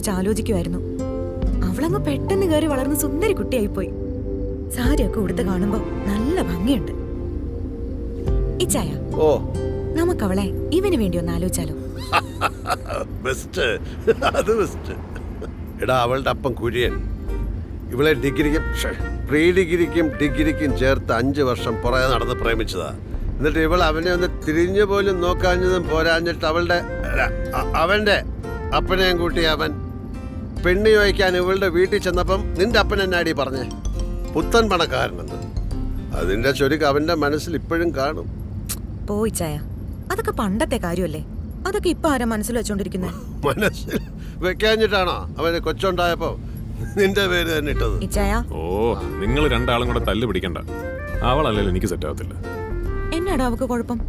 കുറിച്ച് ആലോചിക്കുമായിരുന്നു. അവളങ്ങ് പെട്ടെന്ന് കയറി വളർന്ന് സുന്ദരി കുട്ടിയായിപ്പോയി. സാരിയൊക്കെ ഉടുത്ത് കാണുമ്പോ നല്ല ഭംഗിയുണ്ട്. ഇച്ചായ, ഓ, നമുക്കവളെ ഇവന് വേണ്ടി ഒന്ന് ആലോചിച്ചാലോ? ബെസ്റ്റ്, അത് ബെസ്റ്റ്. എടാ, അവളുടെ അപ്പം കുര്യൻ ഇവളെ ഡിഗ്രിക്കും പ്രീ ഡിഗ്രിക്കും ഡിഗ്രിക്കും ചേർത്ത് 5 വർഷം പുറകെ നടന്ന് പ്രേമിച്ചതാ. എന്നിട്ട് ഇവൾ അവനെ ഒന്ന് തിരിഞ്ഞു പോലും നോക്കാഞ്ഞതും പോരാഞ്ഞിട്ട് അവന്റെ അപ്പനെയും കൂട്ടി അവൻ പെണ്ണ് ചോദിക്കാൻ ഇവളുടെ വീട്ടിൽ ചെന്നപ്പം നിന്റെ അപ്പൻ എന്നാടി പറഞ്ഞേ? പുത്തൻ പണക്കാരനെന്ന്. അതിന്റെ ചുരുക്കം അവന്റെ മനസ്സിൽ ഇപ്പോഴും കാണും. പോയിച്ചായ, അതൊക്കെ പണ്ടത്തെ കാര്യമല്ലേ. അതൊക്കെ ഇപ്പൊ ആരാ മനസ്സിൽ വെച്ചോണ്ടിരിക്കുന്നത്? മനസ്സിൽ വെക്കാഞ്ഞിട്ടാണോ അവന് കൊച്ചുണ്ടായപ്പോ നിന്റെ പേര് തന്നെ ഇട്ടത്? ഇച്ചായ, ഓ, നിങ്ങൾ രണ്ടാളും കൂടെ തല്ല് പിടിക്കണ്ട. അവളല്ലേ എനിക്ക് സെറ്റ് ആവത്തില്ല. എന്നാടാ അവക്ക് കുഴപ്പം?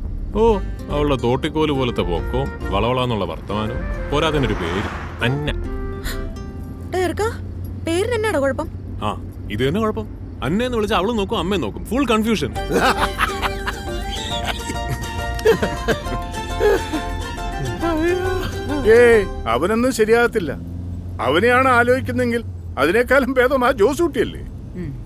ഓ, അവളുടെ തോട്ടിക്കോല് പോലത്തെ പോക്കോ വളവളാന്നുള്ള വർത്തമാനോ പോരാതിനൊരു പേര് അന്ന. പേരിന് എന്നാടാ കുഴപ്പം? ആ, ഇത് തന്നെ കുഴപ്പം. അന്നേന്ന് വിളിച്ചാൽ അവളും നോക്കും അമ്മയും നോക്കും. Full confusion. അവനൊന്നും ശരിയാകത്തില്ല. അവനെയാണ് ആലോചിക്കുന്നെങ്കിൽ അതിനേക്കാളും ഭേദം ആ ജോസൂട്ടിയല്ലേ.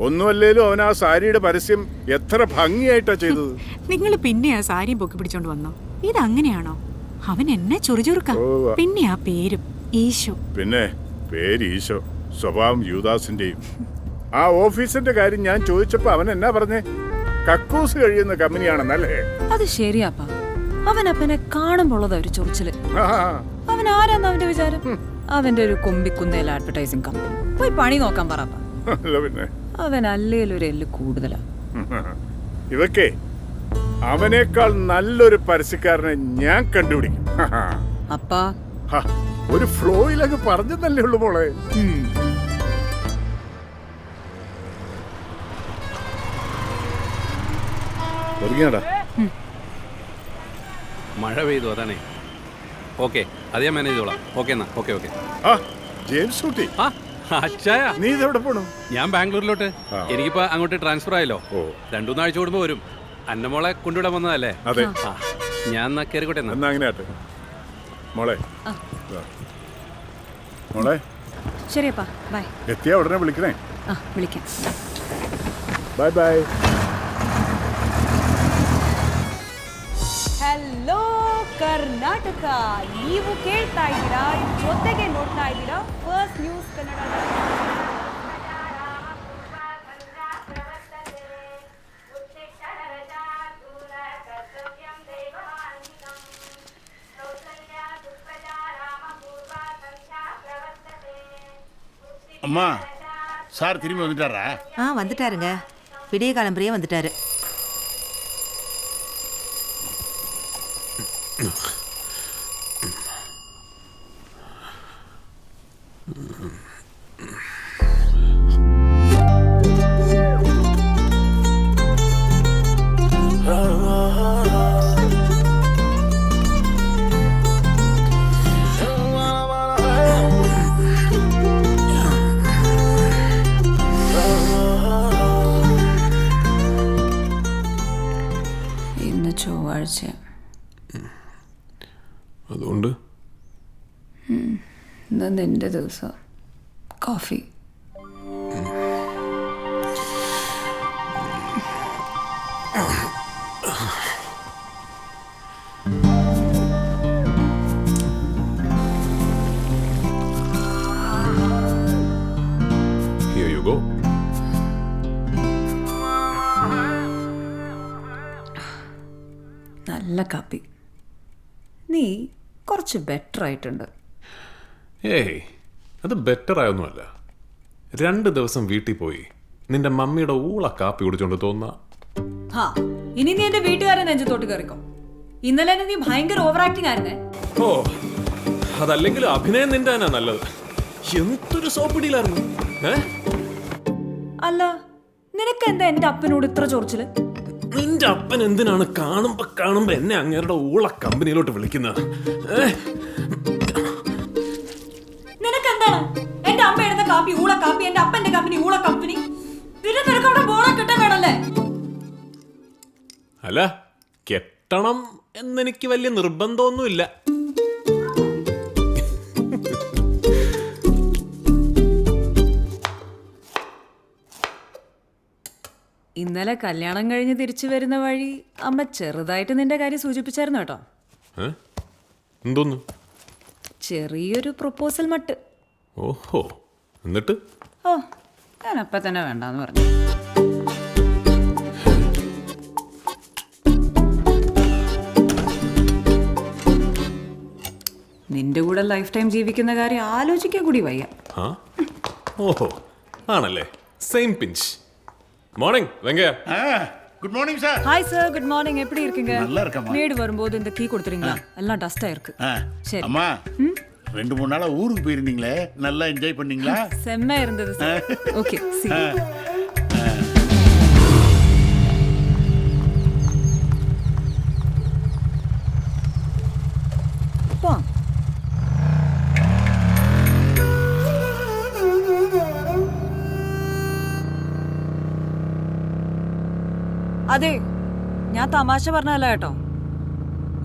ഒന്നുമല്ലേലും അവൻ ആ സാരിയുടെ പരസ്യം എത്ര ഭംഗിയായിട്ടാ ചെയ്തത്. നിങ്ങൾ പിന്നെ ആ സാരി പൊക്കി പിടിച്ചോണ്ട് വന്നോ? ഇതങ്ങനെയാണോ? അവൻ എന്നെ ചൊറിചൊറുക്ക. പിന്നെ ആ പേരും ഈശോ. പിന്നെ പേര് ഈശോ, സ്വഭാവം യൂദാസിന്റെയും. ആ ഓഫീസിന്റെ കാര്യം ഞാൻ ചോദിച്ചപ്പോ അവൻ എന്നാ പറഞ്ഞേ? കക്കൂസ് കഴിയുന്ന കമ്പനിയാണെന്നല്ലേ? അത് ശരിയാപ്പാ. അവനപ്പനെ കാണുമ്പോളതാ ഒരു ചൊറിച്ചില്. അവൻ ആരാന്ന് അവന്റെ വിചാരം? അവന്റെ ഒരു കൊമ്പിക്കുന്നേൽ അഡ്വർടൈസിംഗ് കമ്പനി. പോയി പണി നോക്കാൻ പറപ്പാ. പിന്നെ അവൻ അല്ലേലൊരു എല്ല് കൂടുതലാ. ഇവക്കേ അവനേക്കാൾ നല്ലൊരു പരസ്യക്കാരനെ ഞാൻ കണ്ടുപിടിക്കും. അപ്പാ ഒരു ഫ്ലോയിലൊക്കെ പറഞ്ഞതല്ലേ ഉള്ളു മോളെ. മഴ പെയ്തു, അതാണേ. ഓക്കെ, അത് ഞാൻ മാനേജ് ചെയ്തോളാം. ഓക്കെ എന്നാ. Okay okay. ജെയിംസ് കുട്ടി, നീ ഇതെവിടെ പോണു? ഞാൻ ബാംഗ്ലൂരിലോട്ട്. എനിക്കിപ്പോ അങ്ങോട്ട് ട്രാൻസ്ഫർ ആയല്ലോ. 2-3 ആഴ്ച കൂടുമ്പോ വരും. അന്നമോളെ കൊണ്ടുവിടാൻ വന്നതല്ലേ? അതെ. ഞാൻ എന്നാ കയറിക്കോട്ടെ. എന്നാ അങ്ങനെ ആട്ടെ മോളെ. മോളെ ശരിയപ്പാ, ബൈ. എത്തിയാ ഉടനെ വിളിക്കണേ. വിളിക്കാം. Bye bye. ಹಲೋ ಕರ್ನಾಟಕ, ನೀವು ಕೇಳ್ತಾ ಇದ್ದೀರಾ, ಜೊತೆಗೆ ನೋಡ್ತಾ ಇದ್ದೀರಾ ಫಸ್ಟ್ ನ್ಯೂಸ್ ಕನ್ನಡ. அம்மா, சார் திரும்பி வந்துட்டாரா? வந்துட்டாருங்க. விடிய காலம்பரியே வந்துட்டாரு. ഇന്ന് ചൊവ്വാഴ്ച. അതുകൊണ്ട് ഇന്ന് നിന്റെ ദിവസം. കോഫി. Here you go. നല്ല കാപ്പി. നീ കുറച്ച് ബെറ്റർ ആയിട്ടുണ്ട്. ഏയ്, അത് ബെറ്റർ ആയൊന്നുമല്ല. 2 ദിവസം വീട്ടിൽ പോയി നിന്റെ മമ്മിയുടെ ഊള കാപ്പി കുടിച്ചോണ്ട് തോന്നുക. ഇനി നീ എന്റെ വീട്ടുകാരെ നെഞ്ചത്തോട്ട് കയറിക്കോ. ഇന്നലെ നീ ഭയങ്കര ഓവർ ആക്ടിങ് ആയിരുന്നേ. ഓ, അതല്ലെങ്കിൽ അഭിനയം നിന്റെ തന്നെ നല്ലത്. എന്തൊരു സോപ്പിടിയിലായിരുന്നു. അല്ല, നിനക്ക് എന്താ എന്റെ അപ്പനോട് ഇത്ര ചൊറിച്ചില്? നിന്റെ അപ്പൻ എന്തിനാണ് കാണുമ്പോ എന്നെ അങ്ങേരുടെ ഊള കമ്പനിയിലോട്ട് വിളിക്കുന്നത്? നിനക്ക് എന്താണ്? എന്റെ അമ്മ എടുത്ത കാപ്പി ഊള കാപ്പി, എന്റെ അപ്പന്റെ കമ്പനി ഊള കമ്പനി. പിന്നെ നിനക്ക് അവിടെ ബോള കിട്ടാൻ വേണല്ലേ? അല്ല, കെട്ടണം എന്നെനിക്ക് വലിയ നിർബന്ധമൊന്നുമില്ല. ഇന്നലെ കല്യാണം കഴിഞ്ഞ് തിരിച്ചു വരുന്ന വഴി അമ്മ ചെറുതായിട്ട് നിന്റെ കാര്യം സൂചിപ്പിച്ചായിരുന്നു കേട്ടോ. ഏ? എന്തോന്ന്? ചെറിയൊരു പ്രൊപ്പോസൽ മട്ട്. ഓഹോ, എന്നിട്ട്? ഓ, ഞാൻ അപ്പ തന്നെ വേണ്ടാന്ന് പറഞ്ഞു. നിന്റെ കൂടെ ലൈഫ് ടൈം ജീവിക്കുന്ന കാര്യം ആലോചിക്കാൻ കൂടി വയ്യ. ആ? ഓഹോ, ആണല്ലേ? Same pinch. Morning Venkaiah. Good morning sir. Hi sir, good morning. எப்படி இருக்கீங்க? நல்லா இருக்கேம்மா. மேடு வரும்போது இந்த கீ கொடுத்துறீங்களா? எல்லாம் டஸ்டா இருக்கு. சரி. அம்மா 2-3 நாளா ஊருக்கு போயிருந்தீங்களே, நல்லா என்ஜாய் பண்ணீங்களா? செம்ம இருந்தது சார். Okay, see you. போ. അതെ, ഞാൻ തമാശ പറഞ്ഞല്ല കേട്ടോ.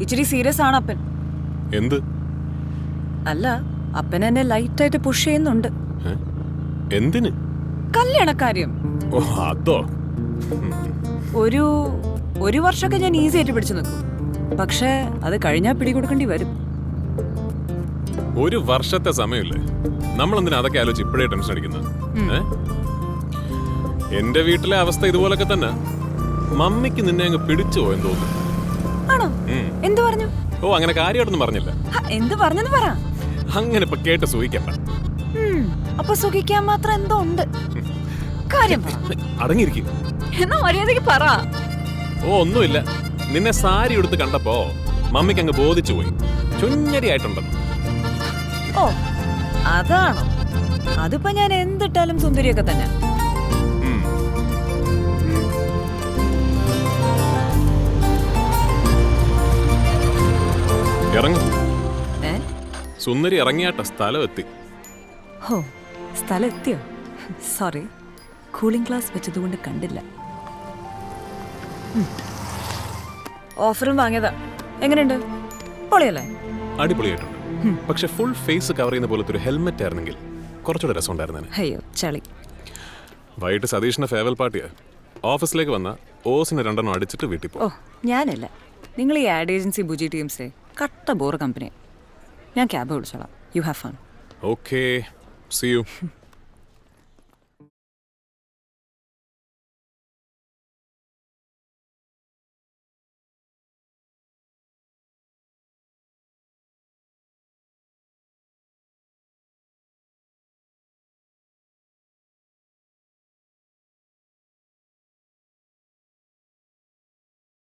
ഇച്ചിരി സീരിയസ് ആണ് അപ്പൻ. എന്ത്? അല്ല, അപ്പൻ എന്നെ ലൈറ്റായിട്ട് പുഷ് ചെയ്യുന്നുണ്ട്. ഏ? എന്തിന്? കല്യാണക്കാര്യം. ഓ, അതോ? ഒരു വർഷമൊക്കെ ഞാൻ ഈസി ആയിട്ട് പിടിച്ചു നിൽക്കും. പക്ഷേ അത് കഴിഞ്ഞാൽ പിടികൊടുക്കേണ്ടി വരും. ഒരു വർഷത്തെ സമയമില്ലേ? നമ്മളെന്തിനാ അതൊക്കെ ആലോചിച്ച് ഇപ്പോഴേ ടെൻഷൻ അടിക്കുന്നത്? എന്റെ വീട്ടിലെ അവസ്ഥ ഇതുപോലൊക്കെ തന്നെ. മമ്മിക്ക് നിന്നെ അങ്ങ് പിടിച്ചു പോയെന്ന് തോന്നുന്നു. ആണോ? എന്ത് പറഞ്ഞു? ഓ, അങ്ങനെ കാര്യമായിട്ടൊന്നും പറഞ്ഞില്ല. എന്ത് പറഞ്ഞെന്ന് പറ. അങ്ങനെ ഇപ്പൊ കേട്ട് സൂഹിക്കണ്ട. അപ്പൊ സുഖിക്കാൻ മാത്രം എന്തോ ഉണ്ട്. കാര്യം അടങ്ങിയിരിക്കും. എന്നാ മര്യാദക്ക് പറ. ഓ, ഒന്നുമില്ല. നിന്നെ സാരി എടുത്ത് കണ്ടപ്പോ മമ്മിക്ക് അങ്ങ് ബോധിച്ചു പോയി. ചുഞ്ഞരിയായിട്ടുണ്ടെന്ന്. ഓ, അതാണോ? അതിപ്പോ ഞാൻ എന്തിട്ടാലും സുന്ദരിയൊക്കെ തന്നെ. ഇറങ്ങും. സുന്ദരി ഇറങ്ങിയാട്ട സ്ഥലം എത്തി. ഹോ, സ്ഥലം എത്തിയോ? സോറി, കൂളിംഗ് ഗ്ലാസ് വെച്ചതുകൊണ്ട് കണ്ടില്ല. ഓഫറും വാങ്ങിയതാ. എങ്ങനെയുണ്ട്? പൊളിയല്ലേ? അടിപൊളിയായിട്ടുണ്ട്. പക്ഷെ ഫുൾ ഫേസ് കവർ ചെയ്യുന്ന പോലത്തെ ഒരു ഹെൽമെറ്റ് ആയിരുന്നെങ്കിൽ കുറച്ചുകൂടെ രസം ഉണ്ടായിരുന്നേ. അയ്യോ, ചളി. വൈകിട്ട് സതീഷിന്റെ ഫേവൽ പാർട്ടിയാ. ഓഫീസിലേക്ക് വന്ന ഓസിന് 2 അടിച്ചിട്ട് വീട്ടിൽ പോകും. ഓ, ഞാനല്ല. നിങ്ങൾ ഈ ആഡ് ഏജൻസി ബുജി ടീംസേ കട്ട ബോർ കമ്പനി. ഞാൻ ക്യാബ് വിളിച്ചോളാം. You have fun. Okay, see U.